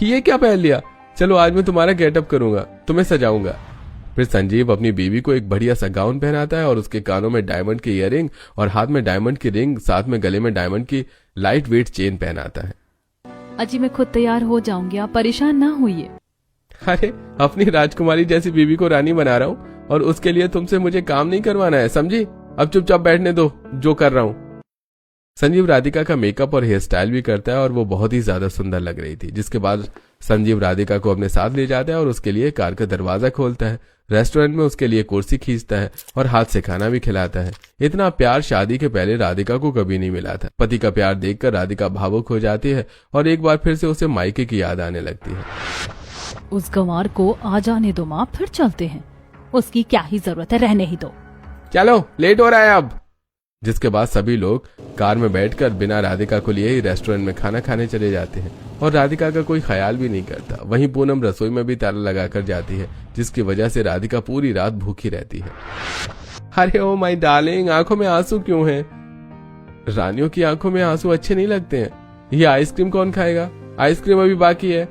ये क्या पहन लिया? चलो आज मैं तुम्हारा गेटअप करूंगा, तुम्हें सजाऊंगा। फिर संजीव अपनी बीवी को एक बढ़िया सा गाउन पहनाता है और उसके कानों में डायमंड की ईयरिंग और हाथ में डायमंड की रिंग, साथ में गले में डायमंड की लाइट वेट चेन पहनाता है। अजी मैं खुद तैयार हो जाऊंगी, आप परेशान ना होइए। अरे अपनी राजकुमारी जैसी बीवी को रानी बना रहा हूँ और उसके लिए तुमसे मुझे काम नहीं करवाना है, समझी? अब चुपचाप बैठने दो जो कर रहा हूँ। संजीव राधिका का मेकअप और हेयर स्टाइल भी करता है और वो बहुत ही ज्यादा सुंदर लग रही थी। जिसके बाद संजीव राधिका को अपने साथ ले जाता है और उसके लिए कार का दरवाजा खोलता है, रेस्टोरेंट में उसके लिए कुर्सी खींचता है और हाथ से खाना भी खिलाता है। इतना प्यार शादी के पहले राधिका को कभी नहीं मिला था। पति का प्यार देखकर राधिका भावुक हो जाती है और एक बार फिर से उसे मायके की याद आने लगती है। उस गंवार को आ जाने दो माँ, फिर चलते हैं। उसकी क्या ही जरूरत है, रहने ही दो। चलो लेट हो रहा है अब। जिसके बाद सभी लोग कार में बैठकर बिना राधिका को लिए ही रेस्टोरेंट में खाना खाने चले जाते हैं और राधिका का कोई ख्याल भी नहीं करता। वहीं पूनम रसोई में भी ताला लगाकर जाती है, जिसकी वजह से राधिका पूरी रात भूखी रहती है। अरे ओ माय डार्लिंग, आंखों में आंसू क्यों हैं? रानियों की आंखों में आंसू अच्छे नहीं लगते हैं। ये आइसक्रीम कौन खाएगा? आइसक्रीम अभी बाकी है।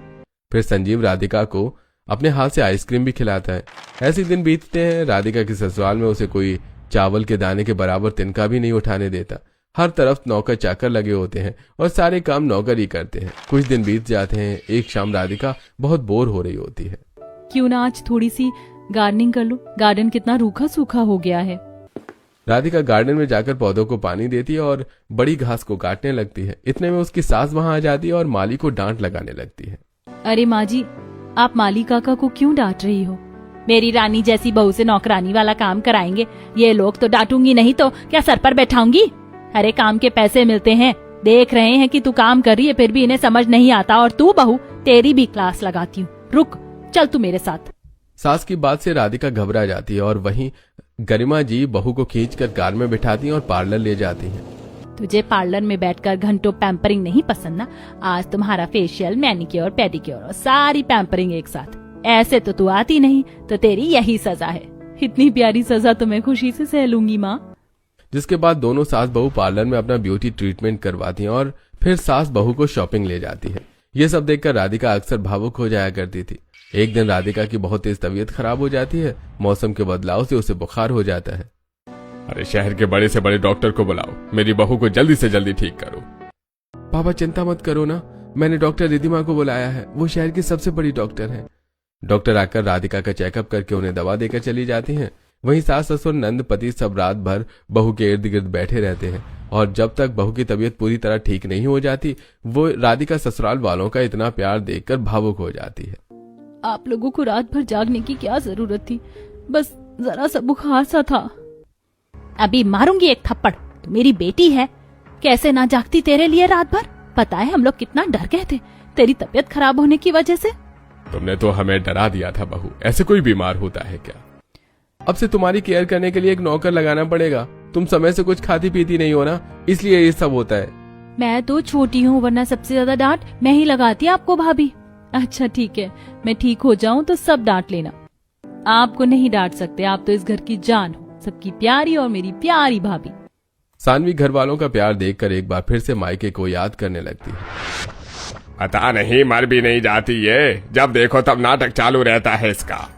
फिर संजीव राधिका को अपने हाथ से आइसक्रीम भी खिलाता है। ऐसे दिन बीतते हैं। राधिका के ससुराल में उसे कोई चावल के दाने के बराबर तिनका भी नहीं उठाने देता। हर तरफ नौकर चाकर लगे होते हैं और सारे काम नौकर ही करते हैं। कुछ दिन बीत जाते हैं। एक शाम राधिका बहुत बोर हो रही होती है। क्यों ना आज थोड़ी सी गार्डनिंग कर लूं? गार्डन कितना रूखा सूखा हो गया है। राधिका गार्डन में जाकर पौधों को पानी देती है और बड़ी घास को काटने लगती है। इतने में उसकी सास वहां आ जाती है और माली को डांट लगाने लगती है। अरे माँ जी, आप माली काका को क्यों डांट रही हो? मेरी रानी जैसी बहू से नौकरानी वाला काम कराएंगे ये लोग तो डांटूंगी नहीं तो क्या सर पर बैठाऊंगी? अरे काम के पैसे मिलते हैं, देख रहे हैं कि तू काम कर रही है फिर भी इन्हें समझ नहीं आता। और तू बहू, तेरी भी क्लास लगाती हूँ। रुक, चल तू मेरे साथ। सास की बात से राधिका घबरा जाती है और वहीं गरिमा जी बहू को खींचकर कार में बिठाती हैं और पार्लर ले जाती हैं। तुझे पार्लर में बैठकर घंटों पैम्परिंग नहीं पसंद ना? आज तुम्हारा फेशियल, मैनिक्योर, पेडिक्योर और सारी पैम्परिंग एक साथ। ऐसे तो तू आती नहीं, तो तेरी यही सजा है। इतनी प्यारी सजा तो मैं खुशी से सह लूंगी माँ। जिसके बाद दोनों सास बहू पार्लर में अपना ब्यूटी ट्रीटमेंट करवाती हैं और फिर सास बहू को शॉपिंग ले जाती है। ये सब देखकर राधिका अक्सर भावुक हो जाया करती थी। एक दिन राधिका की बहुत तेज तबीयत खराब हो जाती है। मौसम के बदलाव से उसे बुखार हो जाता है। अरे शहर के बड़े से बड़े डॉक्टर को बुलाओ, मेरी बहू को जल्दी से जल्दी ठीक करो। पापा चिंता मत करो ना, मैंने डॉक्टर रिधिमा को बुलाया है, वो शहर की सबसे बड़ी डॉक्टर है। डॉक्टर आकर राधिका का चेकअप करके उन्हें दवा देकर चली जाती हैं। वहीं सास ससुर नंद पति सब रात भर बहू के इर्द गिर्द बैठे रहते हैं और जब तक बहू की तबीयत पूरी तरह ठीक नहीं हो जाती वो राधिका ससुराल वालों का इतना प्यार देखकर भावुक हो जाती है। आप लोगों को रात भर जागने की क्या जरूरत थी? बस जरा सा बुखार सा था। अभी मारूंगी एक थप्पड़। तो मेरी बेटी है, कैसे ना जागती तेरे लिए रात भर? पता है हम लोग कितना डर गए थे तेरी तबीयत खराब होने की वजह से। तुमने तो हमें डरा दिया था बहू, ऐसे कोई बीमार होता है क्या? अब से तुम्हारी केयर करने के लिए एक नौकर लगाना पड़ेगा। तुम समय से कुछ खाती पीती नहीं हो ना, इसलिए ये सब होता है। मैं तो छोटी हूँ, वरना सबसे ज्यादा डांट मैं ही लगाती आपको भाभी। अच्छा ठीक है, मैं ठीक हो जाऊँ तो सब डांट लेना। आपको नहीं डांट सकते, आप तो इस घर की जान हो, सबकी प्यारी और मेरी प्यारी भाभी। सानवी घर वालों का प्यार देखकर एक बार फिर से मायके को याद करने लगती है। पता नहीं मर भी नहीं जाती ये, जब देखो तब नाटक चालू रहता है इसका।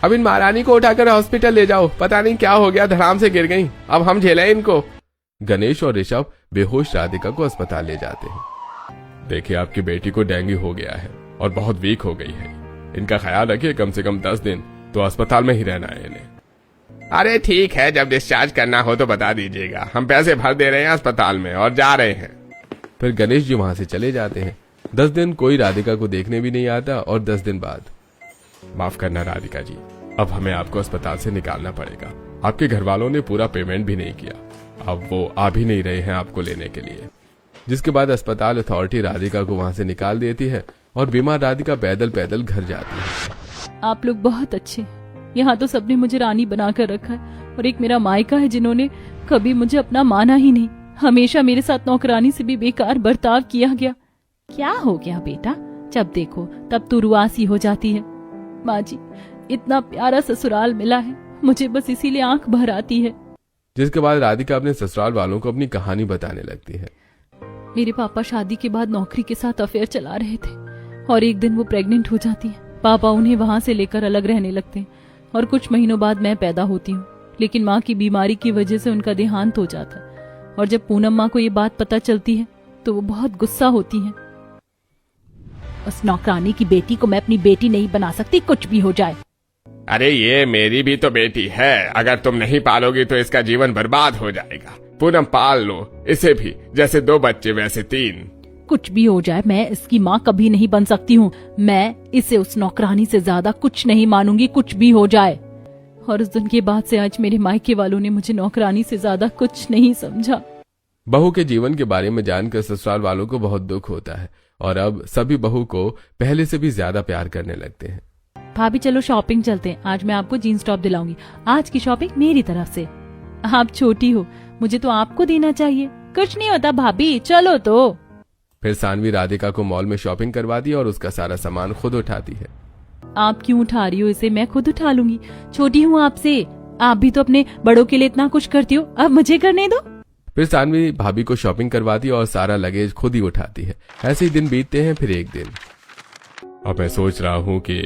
अब इन महारानी को उठाकर हॉस्पिटल ले जाओ, पता नहीं क्या हो गया, धड़ाम से गिर गई, अब हम झेलें इनको। गणेश और ऋषभ बेहोश राधिका को अस्पताल ले जाते हैं। देखिए आपकी बेटी को डेंगू हो गया है और बहुत वीक हो गई है, इनका ख्याल रखिए, कम से कम 10 दिन तो अस्पताल में ही रहना है इन्हें। अरे ठीक है, जब डिस्चार्ज करना हो तो बता दीजिएगा, हम पैसे भर दे रहे हैं अस्पताल में और जा रहे हैं। फिर गणेश जी वहां से चले जाते हैं। 10 दिन कोई राधिका को देखने भी नहीं आता और 10 दिन बाद, माफ करना राधिका जी, अब हमें आपको अस्पताल से निकालना पड़ेगा। आपके घर वालों ने पूरा पेमेंट भी नहीं किया, अब वो आ भी नहीं रहे हैं आपको लेने के लिए। जिसके बाद अस्पताल अथॉरिटी राधिका को वहां से निकाल देती है और बीमार राधिका पैदल पैदल घर जाती है। आप लोग बहुत अच्छे, यहाँ तो सबने मुझे रानी बनाकर रखा है और एक मेरा मायका है जिन्होंने कभी मुझे अपना माना ही नहीं। हमेशा मेरे साथ नौकरानी से भी बेकार बर्ताव किया गया। क्या हो गया बेटा, जब देखो तब तू रुआसी हो जाती है। माँ जी, इतना प्यारा ससुराल मिला है, मुझे बस इसीलिए आंख भर आती है। जिसके बाद राधिका अपने ससुराल वालों को अपनी कहानी बताने लगती है। मेरे पापा शादी के बाद नौकरी के साथ अफेयर चला रहे थे। और एक दिन वो प्रेग्नेंट हो जाती है। पापा उन्हें वहां से लेकर अलग रहने लगते हैं और कुछ महीनों बाद मैं पैदा होती हूँ। लेकिन माँ की बीमारी की वजह से उनका देहांत हो जाता है और जब पूनम माँ को ये बात पता चलती है तो वो बहुत गुस्सा होती हैं। उस नौकरानी की बेटी को मैं अपनी बेटी नहीं बना सकती, कुछ भी हो जाए। अरे ये मेरी भी तो बेटी है, अगर तुम नहीं पालोगी तो इसका जीवन बर्बाद हो जाएगा। पूनम पाल लो इसे भी, जैसे 2 बच्चे वैसे 3। कुछ भी हो जाए मैं इसकी माँ कभी नहीं बन सकती हूँ। मैं इसे उस नौकरानी से ज्यादा कुछ नहीं मानूंगी, कुछ भी हो जाए। और उस दिन के बाद से आज मेरे मायके वालों ने मुझे नौकरानी से ज्यादा कुछ नहीं समझा। बहू के जीवन के बारे में जानकर ससुराल वालों को बहुत दुख होता है और अब सभी बहू को पहले से भी ज्यादा प्यार करने लगते हैं। भाभी चलो शॉपिंग चलते हैं, आज मैं आपको जीन्स टॉप दिलाऊंगी। आज की शॉपिंग मेरी तरफ से। आप छोटी हो, मुझे तो आपको देना चाहिए। कुछ नहीं होता भाभी, चलो तो। फिर सानवी राधिका को मॉल में शॉपिंग करवा दी और उसका सारा सामान खुद उठाती है। आप क्यों उठा रही हो इसे, मैं खुद उठा लूंगी। छोटी हूँ आपसे, आप भी तो अपने बड़ों के लिए इतना कुछ करती हो, अब मुझे करने दो। फिर सानवी भाभी को शॉपिंग करवाती और सारा लगेज खुद ही उठाती है। ऐसे ही दिन बीतते हैं। फिर एक दिन अब मैं सोच रहा हूँ कि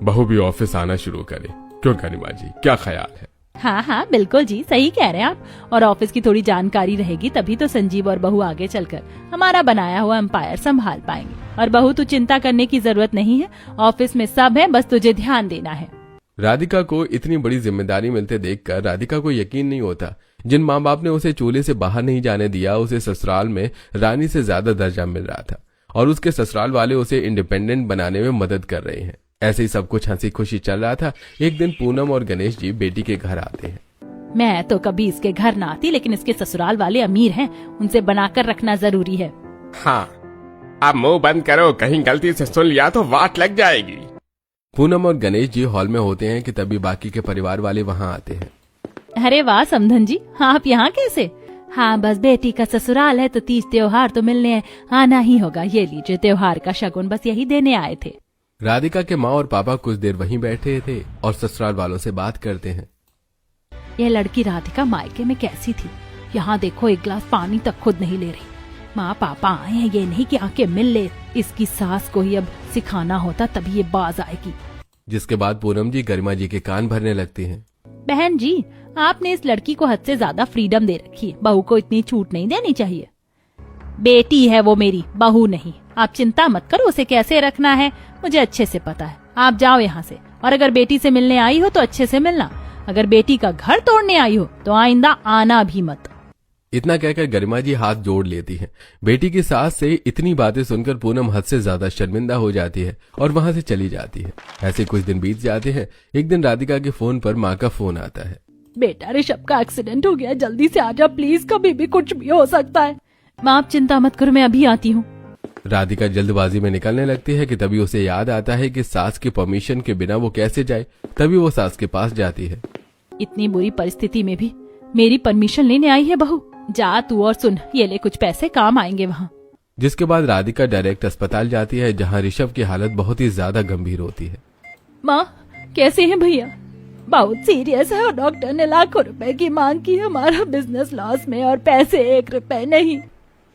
बहू भी ऑफिस आना शुरू करे, क्यों कनिमा जी, क्या ख्याल है? हाँ हाँ बिल्कुल जी, सही कह रहे हैं आप। और ऑफिस की थोड़ी जानकारी रहेगी तभी तो संजीव और बहू आगे चलकर हमारा बनाया हुआ एम्पायर संभाल पाएंगे। और बहू तू चिंता करने की जरूरत नहीं है, ऑफिस में सब है, बस तुझे ध्यान देना है। राधिका को इतनी बड़ी जिम्मेदारी मिलते देखकर राधिका को यकीन नहीं होता। जिन माँ बाप ने उसे चूल्हे से बाहर नहीं जाने दिया, उसे ससुराल में रानी से ज्यादा दर्जा मिल रहा था और उसके ससुराल वाले उसे इंडिपेंडेंट बनाने में मदद कर रहे हैं। ऐसे ही सब कुछ हंसी खुशी चल रहा था। एक दिन पूनम और गणेश जी बेटी के घर आते हैं। मैं तो कभी इसके घर ना आती, लेकिन इसके ससुराल वाले अमीर हैं, उनसे बनाकर रखना जरूरी है। हाँ, अब मुंह बंद करो, कहीं गलती से सुन लिया तो वाट लग जाएगी। पूनम और गणेश जी हॉल में होते हैं कि तभी बाकी के परिवार वाले वहाँ आते हैं। अरे वाह समधन जी, आप यहाँ कैसे? हाँ बस बेटी का ससुराल है तो तीज त्योहार तो मिलने आना ही होगा। ये लीजिए त्योहार का शगुन, बस यही देने आए थे। राधिका के माँ और पापा कुछ देर वहीं बैठे थे और ससुराल वालों से बात करते हैं। ये लड़की राधिका मायके में कैसी थी, यहाँ देखो एक गिलास पानी तक खुद नहीं ले रही। माँ पापा आए हैं, ये नहीं कि आके मिल ले। इसकी सास को ही अब सिखाना होता, तभी ये बाज आएगी। जिसके बाद पूनम जी गरिमा जी के कान भरने लगती हैं। बहन जी, आपने इस लड़की को हद से ज्यादा फ्रीडम दे रखी है, बहू को इतनी छूट नहीं देनी चाहिए। बेटी है वो मेरी, बहू नहीं। आप चिंता मत करो, उसे कैसे रखना है मुझे अच्छे से पता है। आप जाओ यहाँ से, और अगर बेटी से मिलने आई हो तो अच्छे से मिलना। अगर बेटी का घर तोड़ने आई हो तो आइंदा आना भी मत। इतना कहकर गरिमा जी हाथ जोड़ लेती हैं। बेटी की सास से इतनी बातें सुनकर पूनम हद से ज्यादा शर्मिंदा हो जाती है और वहां से चली जाती है। ऐसे कुछ दिन बीत जाते हैं। एक दिन राधिका के फोन पर माँ का फोन आता है। बेटा ऋषभ का एक्सीडेंट हो गया, जल्दी से आजा प्लीज, कभी भी कुछ भी हो सकता है। माँ आप चिंता मत करो, मैं अभी आती हूँ। राधिका जल्दबाजी में निकलने लगती है कि तभी उसे याद आता है कि सास की परमिशन के बिना वो कैसे जाए। तभी वो सास के पास जाती है। इतनी बुरी परिस्थिति में भी मेरी परमिशन लेने आई है बहू। जा तू और सुन, ये ले कुछ पैसे, काम आएंगे वहाँ। जिसके बाद राधिका डायरेक्ट अस्पताल जाती है, जहाँ ऋषभ की हालत बहुत ही ज्यादा गंभीर होती है। माँ कैसे हैं भैया? बहुत सीरियस है और डॉक्टर ने लाखों रुपए की मांग की। हमारा बिजनेस लॉस में और पैसे 1 रुपए नहीं।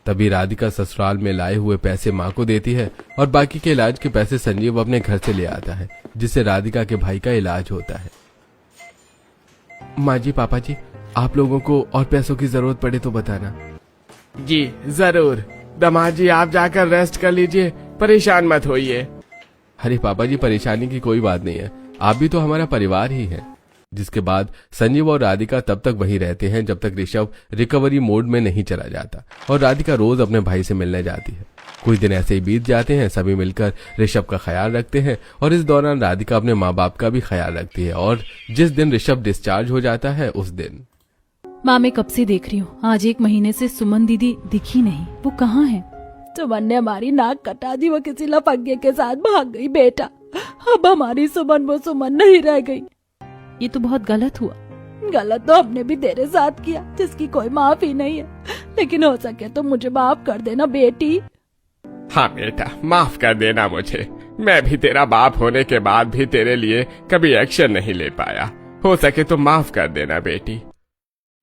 तभी राधिका ससुराल में लाए हुए पैसे माँ को देती है और बाकी के इलाज के पैसे संजीव अपने घर से ले आता है, जिससे राधिका के भाई का इलाज होता है। माँ जी, पापा जी, आप लोगों को और पैसों की जरूरत पड़े तो बताना। जी जरूर। दामाद जी आप जाकर रेस्ट कर लीजिए, परेशान मत होइए। अरे पापा जी, परेशानी की कोई बात नहीं है, आप भी तो हमारा परिवार ही है। जिसके बाद संजीव और राधिका तब तक वहीं रहते हैं जब तक ऋषभ रिकवरी मोड में नहीं चला जाता और राधिका रोज अपने भाई से मिलने जाती है। कुछ दिन ऐसे ही बीत जाते हैं। सभी मिलकर ऋषभ का ख्याल रखते हैं और इस दौरान राधिका अपने माँ बाप का भी ख्याल रखती है। और जिस दिन ऋषभ डिस्चार्ज हो जाता है उस दिन माँ मैं कब से देख रही हूँ, आज 1 महीने से सुमन दीदी दिखी नहीं। वो कहाँ है? सुमन ने हमारी नाक कटा दी, वो किसी लफंगे के साथ भाग गई बेटा। अब हमारी सुमन वो सुमन नहीं रह गई। ये तो बहुत गलत हुआ। गलत तो हमने भी तेरे साथ किया, जिसकी कोई माफी नहीं है, लेकिन हो सके तो मुझे माफ कर देना बेटी। हाँ बेटा, माफ कर देना मुझे। मैं भी तेरा बाप होने के बाद भी तेरे लिए कभी एक्शन नहीं ले पाया। हो सके तो माफ कर देना बेटी।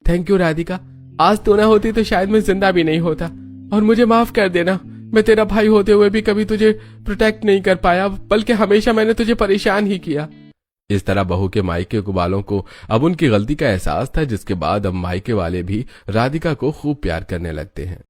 थैंक यू राधिका, आज तो ना होती तो शायद मैं जिंदा भी नहीं होता। और मुझे माफ कर देना, मैं तेरा भाई होते हुए भी कभी तुझे प्रोटेक्ट नहीं कर पाया, बल्कि हमेशा मैंने तुझे परेशान ही किया। इस तरह बहू के मायके वालों को अब उनकी गलती का एहसास था, जिसके बाद अब मायके वाले भी राधिका को खूब प्यार करने लगते हैं।